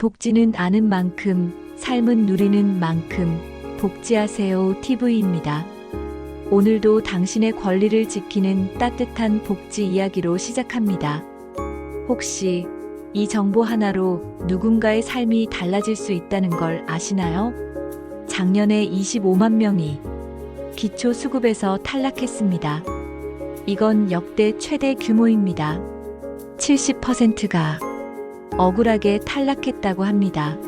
복지는 아는 만큼, 삶은 누리는 만큼, 복지하세요 TV입니다. 오늘도 당신의 권리를 지키는 따뜻한 복지 이야기로 시작합니다. 혹시 이 정보 하나로 누군가의 삶이 달라질 수 있다는 걸 아시나요? 작년에 25만 명이 기초수급에서 탈락했습니다. 이건 역대 최대 규모입니다. 70%가 억울하게 탈락했다고 합니다.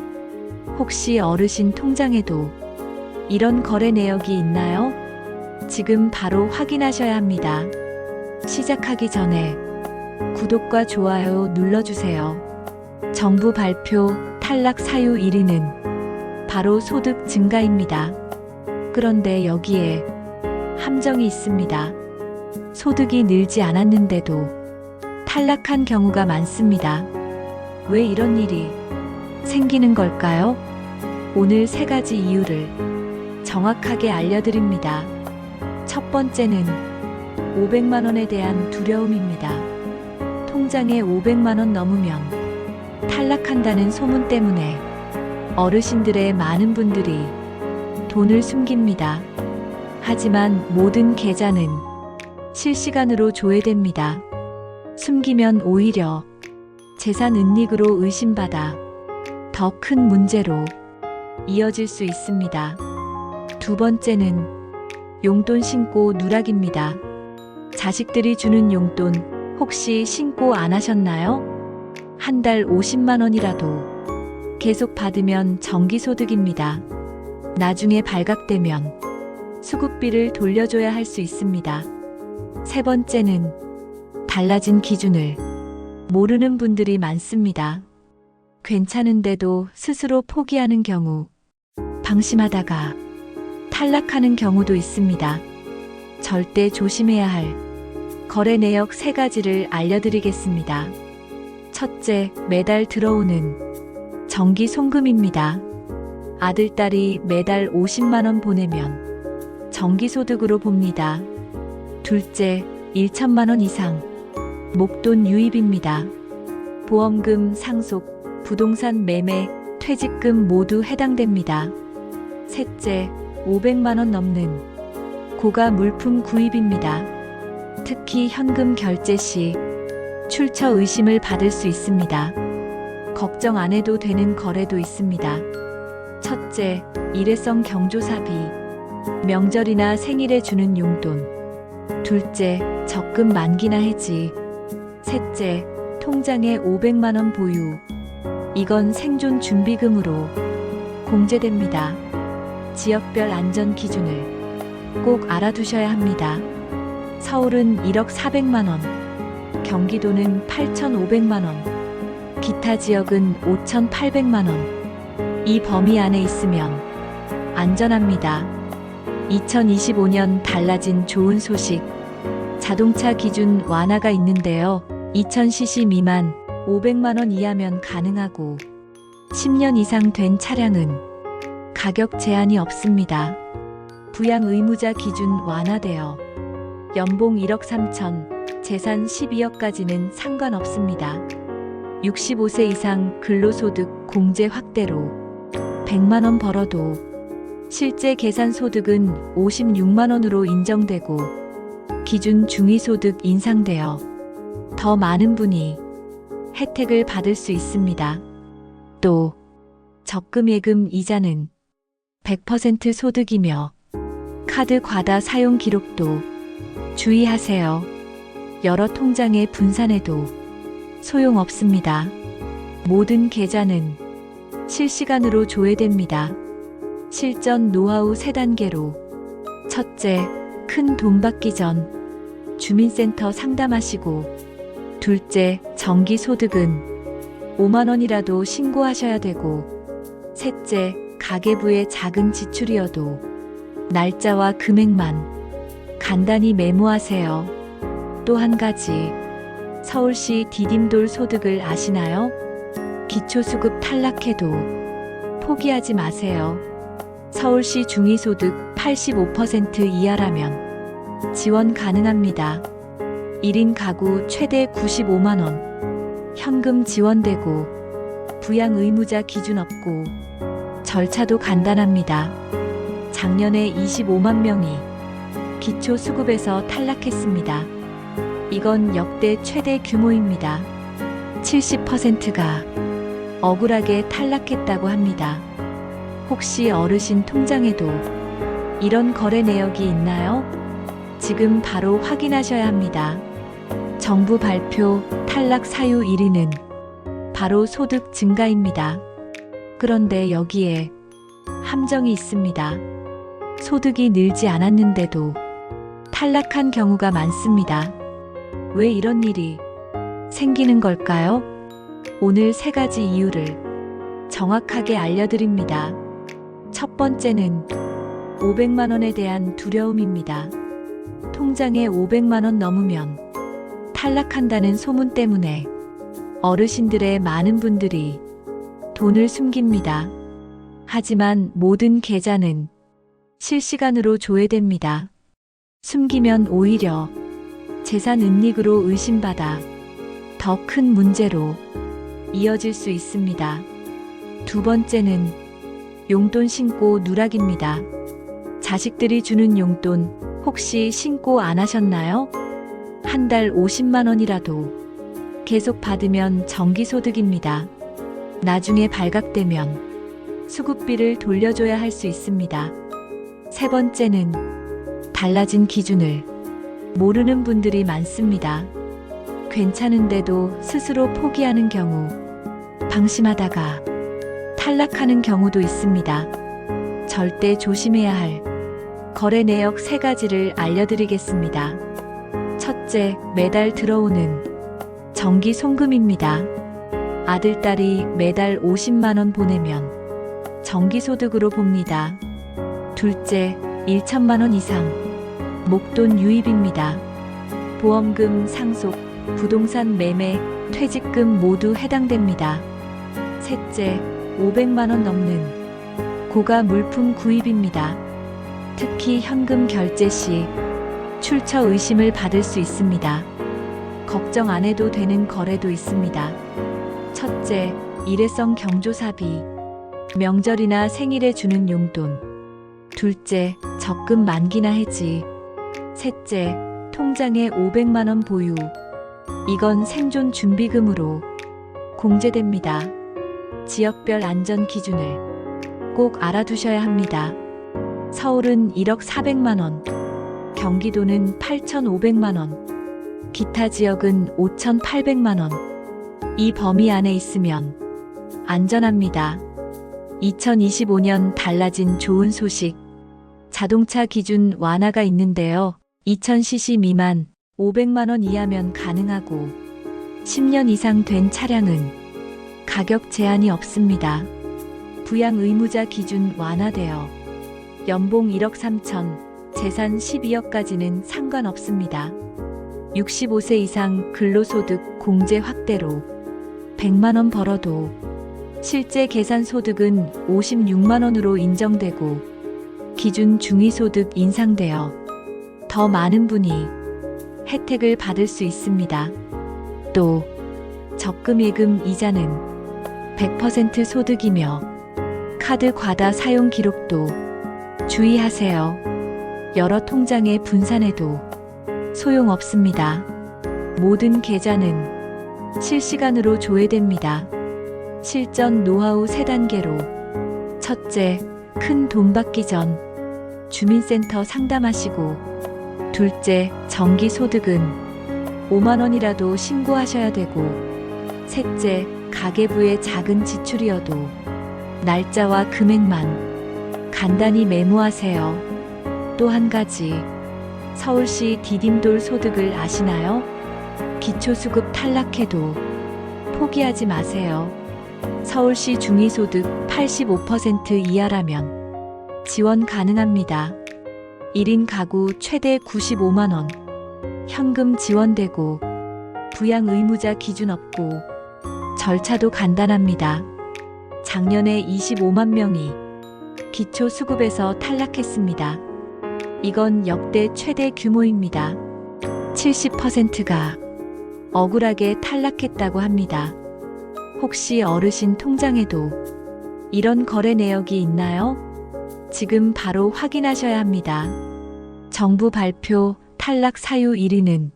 혹시 어르신 통장에도 이런 거래 내역이 있나요? 지금 바로 확인하셔야 합니다. 시작하기 전에 구독과 좋아요 눌러주세요. 정부 발표 탈락 사유 1위는 바로 소득 증가입니다. 그런데 여기에 함정이 있습니다. 소득이 늘지 않았는데도 탈락한 경우가 많습니다. 왜 이런 일이 생기는 걸까요? 오늘 3가지 이유를 정확하게 알려드립니다. 첫 번째는 500만 원에 대한 두려움입니다. 통장에 500만 원 넘으면 탈락한다는 소문 때문에 어르신들의 많은 분들이 돈을 숨깁니다. 하지만 모든 계좌는 실시간으로 조회됩니다. 숨기면 오히려 재산 은닉으로 의심받아 더 큰 문제로 이어질 수 있습니다. 두 번째는 용돈 신고 누락입니다. 자식들이 주는 용돈 혹시 신고 안 하셨나요? 한 달 50만 원이라도 계속 받으면 정기소득입니다. 나중에 발각되면 수급비를 돌려줘야 할 수 있습니다. 세 번째는 달라진 기준을 모르는 분들이 많습니다. 괜찮은데도 스스로 포기하는 경우, 방심하다가 탈락하는 경우도 있습니다. 절대 조심해야 할 거래 내역 3가지를 알려드리겠습니다. 첫째, 매달 들어오는 정기 송금입니다. 아들, 딸이 매달 50만 원 보내면 정기소득으로 봅니다. 둘째, 1천만 원 이상 목돈 유입입니다. 보험금 상속, 부동산 매매, 퇴직금 모두 해당됩니다. 셋째, 500만 원 넘는 고가 물품 구입입니다. 특히 현금 결제 시 출처 의심을 받을 수 있습니다. 걱정 안 해도 되는 거래도 있습니다. 첫째, 일회성 경조사비, 명절이나 생일에 주는 용돈. 둘째, 적금 만기나 해지. 셋째, 통장에 500만 원 보유. 이건 생존 준비금으로 공제됩니다. 지역별 안전 기준을 꼭 알아두셔야 합니다. 서울은 1억 400만 원, 경기도는 8,500만 원, 기타 지역은 5,800만 원. 이 범위 안에 있으면 안전합니다. 2025년 달라진 좋은 소식. 자동차 기준 완화가 있는데요. 2000cc 미만 500만 원 이하면 가능하고 10년 이상 된 차량은 가격 제한이 없습니다. 부양 의무자 기준 완화되어 연봉 1억 3천, 재산 12억까지는 상관없습니다. 65세 이상 근로소득 공제 확대로 100만 원 벌어도 실제 계산 소득은 56만 원으로 인정되고 기준 중위소득 인상되어 더 많은 분이 혜택을 받을 수 있습니다. 또 적금 예금 이자는 100% 소득이며 카드 과다 사용 기록도 주의하세요. 여러 통장에 분산해도 소용없습니다. 모든 계좌는 실시간으로 조회됩니다. 실전 노하우 3단계로 첫째, 큰 돈 받기 전 주민센터 상담하시고 둘째, 정기소득은 5만 원이라도 신고하셔야 되고 셋째, 가계부의 작은 지출이어도 날짜와 금액만 간단히 메모하세요. 또 한 가지, 서울시 디딤돌 소득을 아시나요? 기초수급 탈락해도 포기하지 마세요. 서울시 중위소득 85% 이하라면 지원 가능합니다. 1인 가구 최대 95만 원, 현금 지원되고 부양 의무자 기준 없고 절차도 간단합니다. 작년에 25만 명이 기초수급에서 탈락했습니다. 이건 역대 최대 규모입니다. 70%가 억울하게 탈락했다고 합니다. 혹시 어르신 통장에도 이런 거래 내역이 있나요? 지금 바로 확인하셔야 합니다. 정부 발표 탈락 사유 1위는 바로 소득 증가입니다. 그런데 여기에 함정이 있습니다. 소득이 늘지 않았는데도 탈락한 경우가 많습니다. 왜 이런 일이 생기는 걸까요? 오늘 3가지 이유를 정확하게 알려드립니다. 첫 번째는 500만 원에 대한 두려움입니다. 통장에 500만 원 넘으면 탈락한다는 소문 때문에 어르신들의 많은 분들이 돈을 숨깁니다. 하지만 모든 계좌는 실시간으로 조회됩니다. 숨기면 오히려 재산 은닉으로 의심받아 더 큰 문제로 이어질 수 있습니다. 두 번째는 용돈 신고 누락입니다. 자식들이 주는 용돈 혹시 신고 안 하셨나요? 한 달 50만 원이라도 계속 받으면 정기소득입니다. 나중에 발각되면 수급비를 돌려줘야 할 수 있습니다. 세 번째는 달라진 기준을 모르는 분들이 많습니다. 괜찮은데도 스스로 포기하는 경우, 방심하다가 탈락하는 경우도 있습니다. 절대 조심해야 할 거래 내역 3가지를 알려드리겠습니다. 첫째, 매달 들어오는 정기 송금입니다. 아들, 딸이 매달 50만 원 보내면 정기소득으로 봅니다. 둘째, 1천만 원 이상 목돈 유입입니다. 보험금 상속, 부동산 매매, 퇴직금 모두 해당됩니다. 셋째, 500만 원 넘는 고가 물품 구입입니다. 특히 현금 결제 시 출처 의심을 받을 수 있습니다. 걱정 안 해도 되는 거래도 있습니다. 첫째, 일회성 경조사비, 명절이나 생일에 주는 용돈. 둘째, 적금 만기나 해지. 셋째, 통장에 500만 원 보유. 이건 생존 준비금으로 공제됩니다. 지역별 안전 기준을 꼭 알아두셔야 합니다. 서울은 1억 400만 원, 경기도는 8,500만 원, 기타 지역은 5,800만 원. 이 범위 안에 있으면 안전합니다. 2025년 달라진 좋은 소식. 자동차 기준 완화가 있는데요. 2000cc 미만 500만 원 이하면 가능하고 10년 이상 된 차량은 가격 제한이 없습니다. 부양 의무자 기준 완화되어 연봉 1억 3천, 재산 12억까지는 상관없습니다. 65세 이상 근로소득 공제 확대로 100만 원 벌어도 실제 계산 소득은 56만 원으로 인정되고 기준 중위소득 인상되어 더 많은 분이 혜택을 받을 수 있습니다. 또 적금 예금 이자는 100% 소득이며 카드 과다 사용 기록도 주의하세요. 여러 통장에 분산해도 소용없습니다. 모든 계좌는 실시간으로 조회됩니다. 실전 노하우 3단계로 첫째, 큰 돈 받기 전 주민센터 상담하시고 둘째, 정기 소득은 5만 원이라도 신고하셔야 되고 셋째, 가계부의 작은 지출이어도 날짜와 금액만 간단히 메모하세요. 또 한 가지, 서울시 디딤돌 소득을 아시나요? 기초수급 탈락해도 포기하지 마세요. 서울시 중위소득 85% 이하라면 지원 가능합니다. 1인 가구 최대 95만 원, 현금 지원되고 부양 의무자 기준 없고 절차도 간단합니다. 작년에 25만 명이 기초수급에서 탈락했습니다. 이건 역대 최대 규모입니다. 70%가 억울하게 탈락했다고 합니다. 혹시 어르신 통장에도 이런 거래 내역이 있나요? 지금 바로 확인하셔야 합니다. 정부 발표 탈락 사유 1위는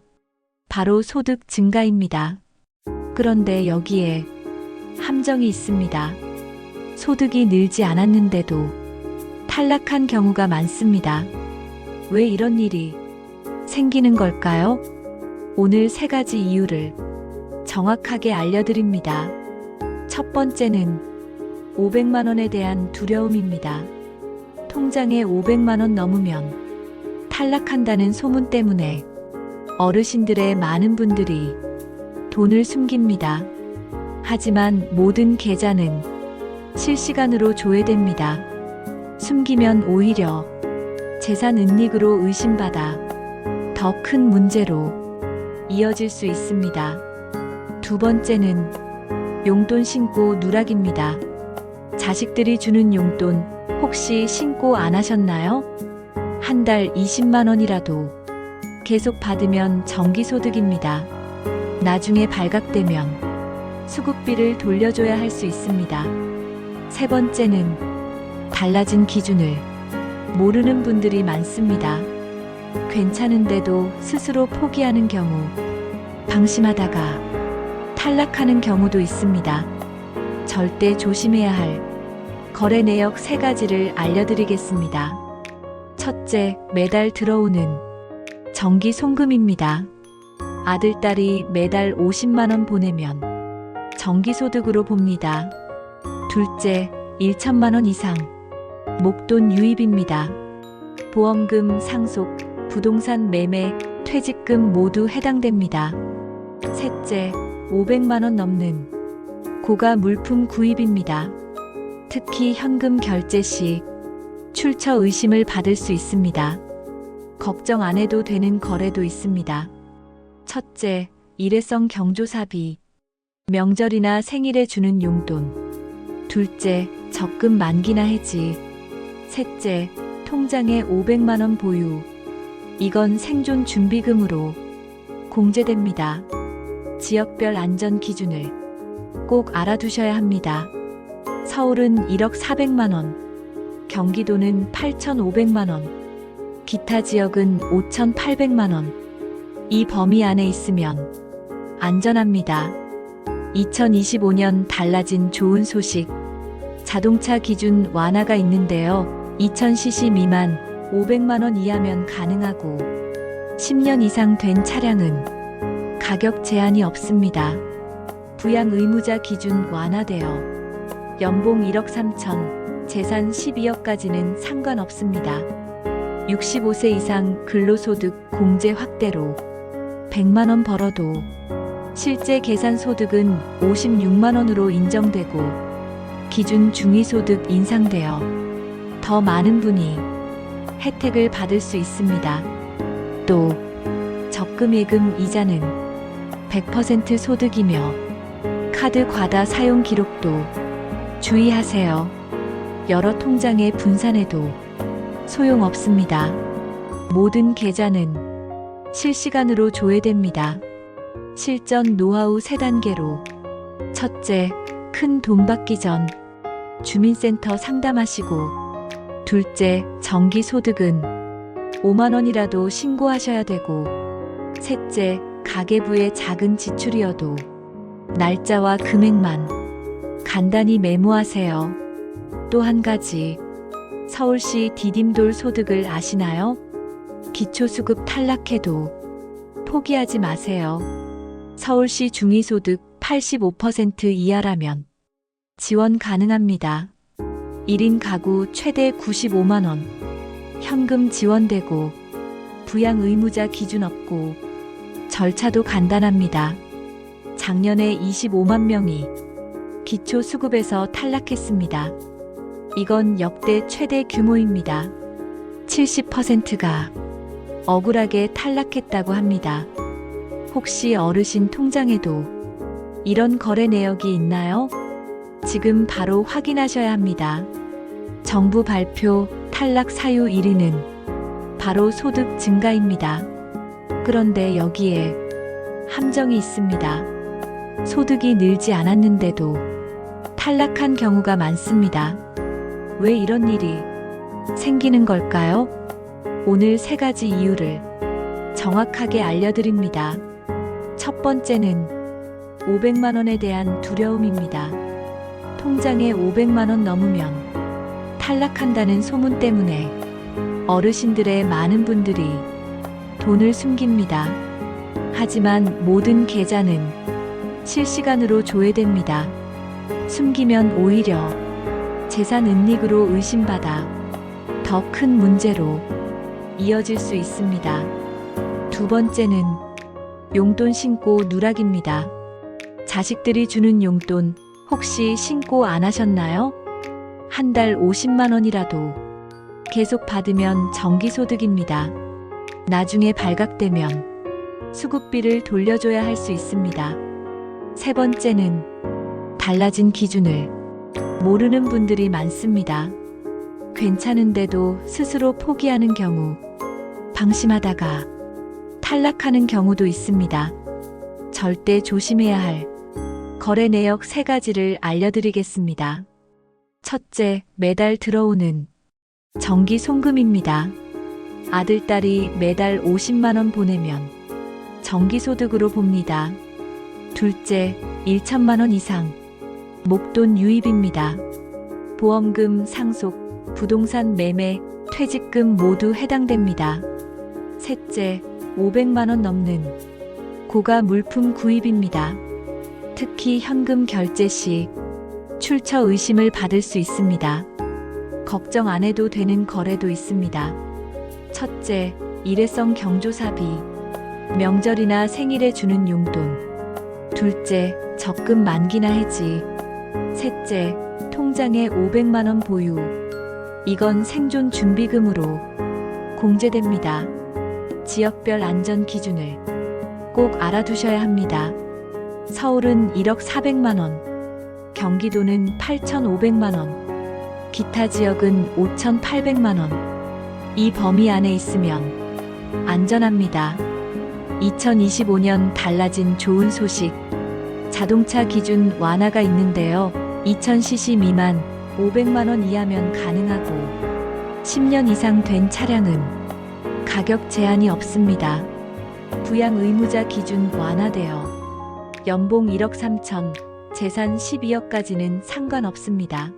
바로 소득 증가입니다. 그런데 여기에 함정이 있습니다. 소득이 늘지 않았는데도 탈락한 경우가 많습니다. 왜 이런 일이 생기는 걸까요? 오늘 3가지 이유를 정확하게 알려드립니다. 첫 번째는 500만 원에 대한 두려움입니다. 통장에 500만 원 넘으면 탈락한다는 소문 때문에 어르신들의 많은 분들이 돈을 숨깁니다. 하지만 모든 계좌는 실시간으로 조회됩니다. 숨기면 오히려 재산 은닉으로 의심받아 더 큰 문제로 이어질 수 있습니다. 두 번째는 용돈 신고 누락입니다. 자식들이 주는 용돈 혹시 신고 안 하셨나요? 한 달 20만 원이라도 계속 받으면 정기소득입니다. 나중에 발각되면 수급비를 돌려줘야 할 수 있습니다. 세 번째는 달라진 기준을 모르는 분들이 많습니다. 괜찮은데도 스스로 포기하는 경우, 방심하다가 탈락하는 경우도 있습니다. 절대 조심해야 할 거래 내역 3가지를 알려드리겠습니다. 첫째, 매달 들어오는 정기 송금입니다. 아들, 딸이 매달 50만 원 보내면 정기소득으로 봅니다. 둘째, 1천만 원 이상 목돈 유입입니다. 보험금 상속, 부동산 매매, 퇴직금 모두 해당됩니다. 셋째, 500만 원 넘는 고가 물품 구입입니다. 특히 현금 결제 시 출처 의심을 받을 수 있습니다. 걱정 안 해도 되는 거래도 있습니다. 첫째, 일회성 경조사비, 명절이나 생일에 주는 용돈. 둘째, 적금 만기나 해지. 셋째, 통장에 500만 원 보유. 이건 생존 준비금으로 공제됩니다. 지역별 안전 기준을 꼭 알아두셔야 합니다. 서울은 1억 400만 원, 경기도는 8,500만 원, 기타 지역은 5,800만 원. 이 범위 안에 있으면 안전합니다. 2025년 달라진 좋은 소식. 자동차 기준 완화가 있는데요. 2000cc 미만 500만 원 이하면 가능하고 10년 이상 된 차량은 가격 제한이 없습니다. 부양 의무자 기준 완화되어 연봉 1억 3천, 재산 12억까지는 상관없습니다. 65세 이상 근로소득 공제 확대로 100만 원 벌어도 실제 계산 소득은 56만 원으로 인정되고 기준 중위소득 인상되어 더 많은 분이 혜택을 받을 수 있습니다. 또 적금 예금 이자는 100% 소득이며 카드 과다 사용 기록도 주의하세요. 여러 통장에 분산해도 소용없습니다. 모든 계좌는 실시간으로 조회됩니다. 실전 노하우 3단계로 첫째, 큰 돈 받기 전 주민센터 상담하시고 둘째, 정기 소득은 5만 원이라도 신고하셔야 되고 셋째, 가계부의 작은 지출이어도 날짜와 금액만 간단히 메모하세요. 또 한 가지, 서울시 디딤돌 소득을 아시나요? 기초수급 탈락해도 포기하지 마세요. 서울시 중위소득 85% 이하라면 지원 가능합니다. 1인 가구 최대 95만 원, 현금 지원되고 부양 의무자 기준 없고 절차도 간단합니다. 작년에 25만 명이 기초수급에서 탈락했습니다. 이건 역대 최대 규모입니다. 70%가 억울하게 탈락했다고 합니다. 혹시 어르신 통장에도 이런 거래 내역이 있나요? 지금 바로 확인하셔야 합니다. 정부 발표 탈락 사유 1위는 바로 소득 증가입니다. 그런데 여기에 함정이 있습니다. 소득이 늘지 않았는데도 탈락한 경우가 많습니다. 왜 이런 일이 생기는 걸까요? 오늘 3가지 이유를 정확하게 알려드립니다. 첫 번째는 500만 원에 대한 두려움입니다. 통장에 500만 원 넘으면 탈락한다는 소문 때문에 어르신들의 많은 분들이 돈을 숨깁니다. 하지만 모든 계좌는 실시간으로 조회됩니다. 숨기면 오히려 재산 은닉으로 의심받아 더 큰 문제로 이어질 수 있습니다. 두 번째는 용돈 신고 누락입니다. 자식들이 주는 용돈 혹시 신고 안 하셨나요? 한 달 50만 원이라도 계속 받으면 정기소득입니다. 나중에 발각되면 수급비를 돌려줘야 할 수 있습니다. 세 번째는 달라진 기준을 모르는 분들이 많습니다. 괜찮은데도 스스로 포기하는 경우, 방심하다가 탈락하는 경우도 있습니다. 절대 조심해야 할 거래 내역 3가지를 알려드리겠습니다. 첫째, 매달 들어오는 정기 송금입니다. 아들, 딸이 매달 50만 원 보내면 정기소득으로 봅니다. 둘째, 1천만 원 이상 목돈 유입입니다. 보험금, 상속, 부동산 매매, 퇴직금 모두 해당됩니다. 셋째, 500만 원 넘는 고가 물품 구입입니다. 특히 현금 결제 시 출처 의심을 받을 수 있습니다. 걱정 안 해도 되는 거래도 있습니다. 첫째, 일회성 경조사비, 명절이나 생일에 주는 용돈. 둘째, 적금 만기나 해지. 셋째, 통장에 500만 원 보유. 이건 생존 준비금으로 공제됩니다. 지역별 안전 기준을 꼭 알아두셔야 합니다. 서울은 1억 400만 원, 경기도는 8,500만 원, 기타 지역은 5,800만 원. 이 범위 안에 있으면 안전합니다. 2025년 달라진 좋은 소식. 자동차 기준 완화가 있는데요. 2000cc 미만 500만 원 이하면 가능하고 10년 이상 된 차량은 가격 제한이 없습니다. 부양 의무자 기준 완화되어 연봉 1억 3천, 재산 12억까지는 상관없습니다.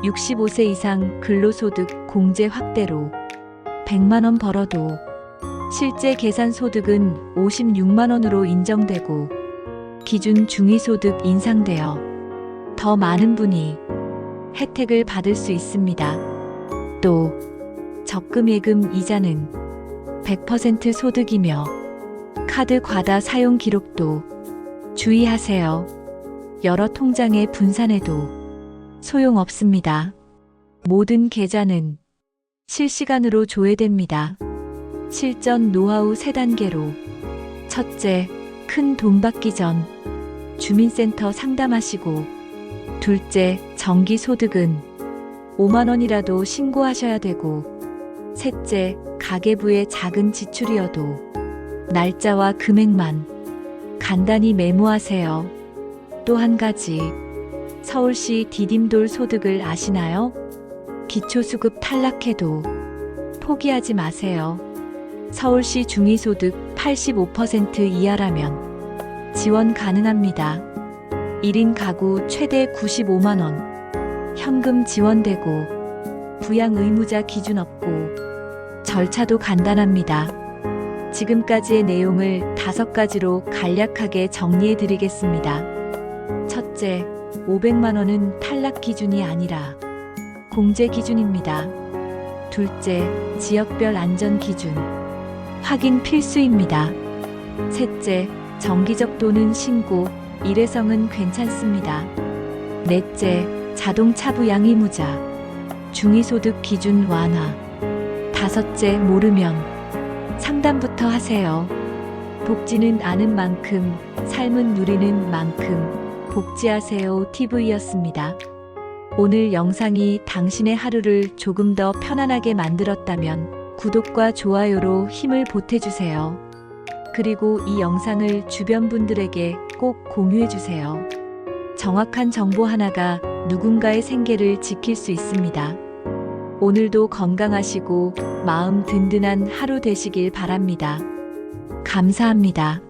65세 이상 근로소득 공제 확대로 100만 원 벌어도 실제 계산 소득은 56만 원으로 인정되고 기준 중위소득 인상되어 더 많은 분이 혜택을 받을 수 있습니다. 또 적금 예금 이자는 100% 소득이며 카드 과다 사용 기록도 주의하세요. 여러 통장에 분산해도 소용없습니다. 모든 계좌는 실시간으로 조회됩니다. 실전 노하우 3단계로. 첫째, 큰 돈 받기 전 주민센터 상담하시고. 둘째, 정기 소득은 5만 원이라도 신고하셔야 되고. 셋째, 가계부의 작은 지출이어도 날짜와 금액만 간단히 메모하세요. 또 한 가지, 서울시 디딤돌 소득을 아시나요? 기초수급 탈락해도 포기하지 마세요. 서울시 중위소득 85% 이하라면 지원 가능합니다. 1인 가구 최대 95만 원, 현금 지원되고 부양 의무자 기준 없고 절차도 간단합니다. 지금까지의 내용을 5가지로 간략하게 정리해 드리겠습니다. 첫째, 500만 원은 탈락 기준이 아니라 공제 기준입니다. 둘째, 지역별 안전 기준 확인 필수입니다. 셋째, 정기적 또는 신고, 일회성은 괜찮습니다. 넷째, 자동차 부양 의무자 중위소득 기준 완화. 다섯째, 모르면 상담부터 하세요. 복지는 아는 만큼, 삶은 누리는 만큼 복지하세요 TV였습니다. 오늘 영상이 당신의 하루를 조금 더 편안하게 만들었다면 구독과 좋아요로 힘을 보태주세요. 그리고 이 영상을 주변 분들에게 꼭 공유해 주세요. 정확한 정보 하나가 누군가의 생계를 지킬 수 있습니다. 오늘도 건강하시고 마음 든든한 하루 되시길 바랍니다. 감사합니다.